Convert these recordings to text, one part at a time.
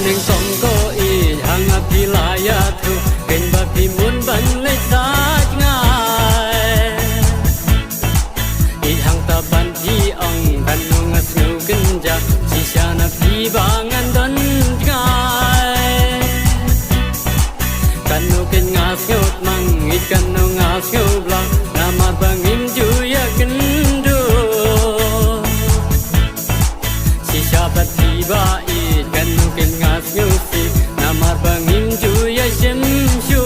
neng song ko I hang a pi la ya thu ken ba pi mun ban le sa ngai I hang ta ban pi ong ban nu nga snu ken ja si sha na pi ba ngan don ngai kan nu ken nga sut mang I kan nu nga snu blang na ma bang im ju ya ken do si sha bat pi ba I kan nu ken nga snu si na ma bang im ju ya shem shu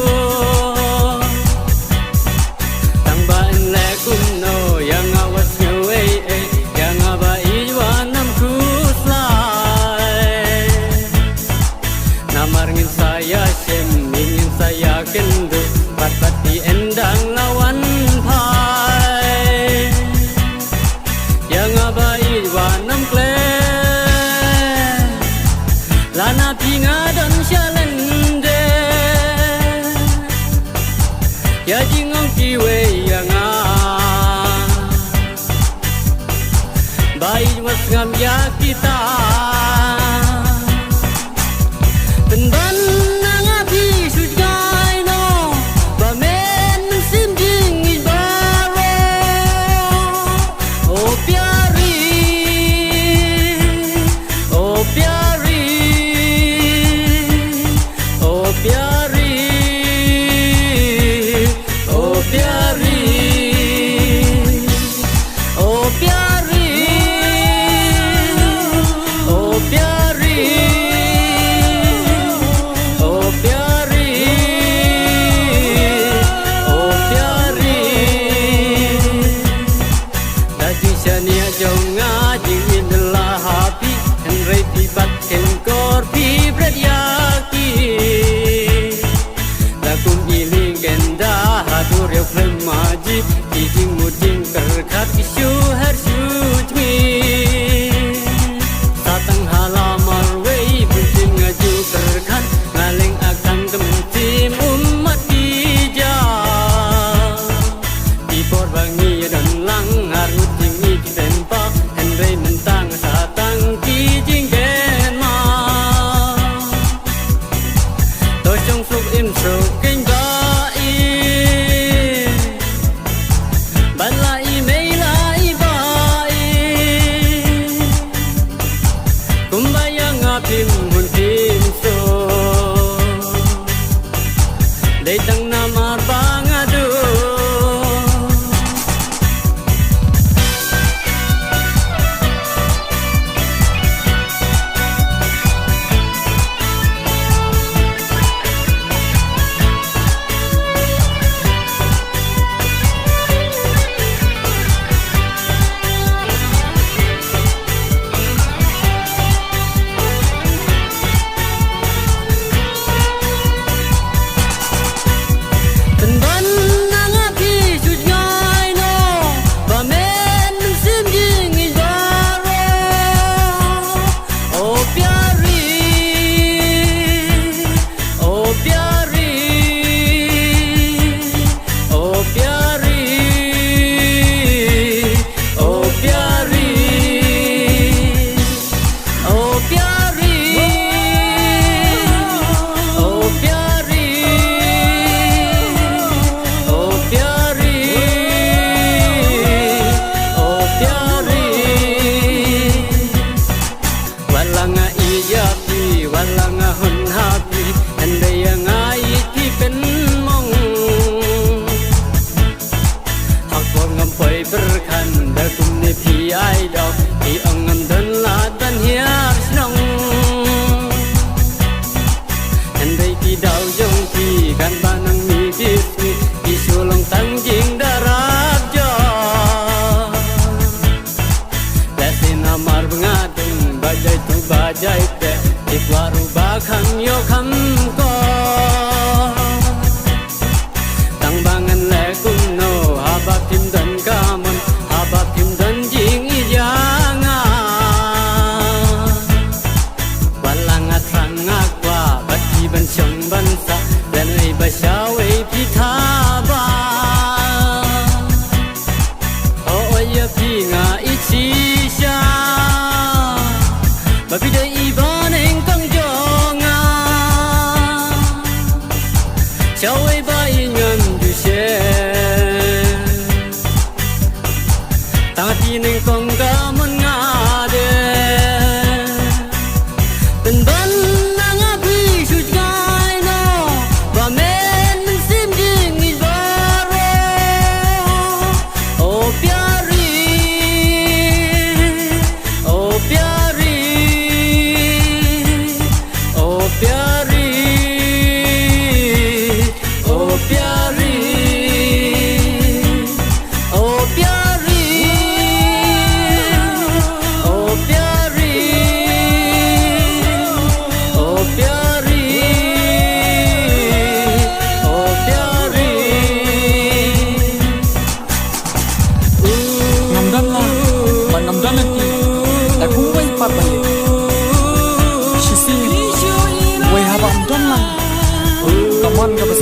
tang ba en le kun no yang a was nu ei ei yang a ba I wa nam ku slai na mar ngin saya shem ngin saya ken do bat bat di endang lawan pai yang a ba I wa nam kle lana pinga don shalende ya jingong ki we yang a bai was ngam ya kita ben ban nang a pi su gai no ba men sim ding I ba ro o pyari o pyari o pyari o pyari o pyari o pyari o pyari o pyari da ji shania jong a ji in la happy and ready but can kor pi bread ya ki da kum iling genda hadu re flem ma ji ji jing mu jing kar khat ki shu har shu mi satang hala mar wei bu jing a ju kar khat ngaling akan kem tim ummat ki ja di por bangi dan lang haru jing I ki den pa en rei men tang sa tang ki jing gen ma to trong suk in so ken ba I ban la I mei la I ba I kum ba yang a pim hun pim so dei tang na mar ba nga do ben ban nang a pi su gai no ba men sim ding I ba ro o pyari o pyari o pyari o pyari o pyari o pyari o pyari o pyari walanga I ya pi walanga hun ha pi ande yang ai ki pen mong hak por ngam poi berkhan da kum ne pi ai dok I ong ngam dan la dan hiar snong ande ki dau jong pi kan banang mi bismi I sulong tang jing darab jo lesin amar bengadung bajai tu bajai te ikwaru ba kham yo kham ko tang bangan le kun no haba tim dan kamon haba tim dan jing I janga balanga tranga kwa bati ban chong ban sa dan ai ba shawe pi tha ba o ya pi nga I chi sha ba pi dai I ba neng kang jong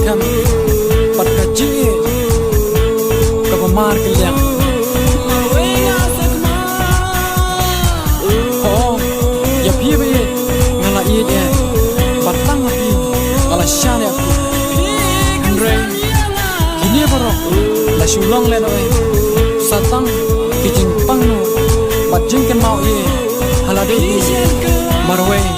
kan pat kaji ka pamar kaliang oh ya pi be ngala i je pat tang pi ngala shan ya andre kini baro la shulong le noi satang kijing pang no bat jing kan mau ye halade marwe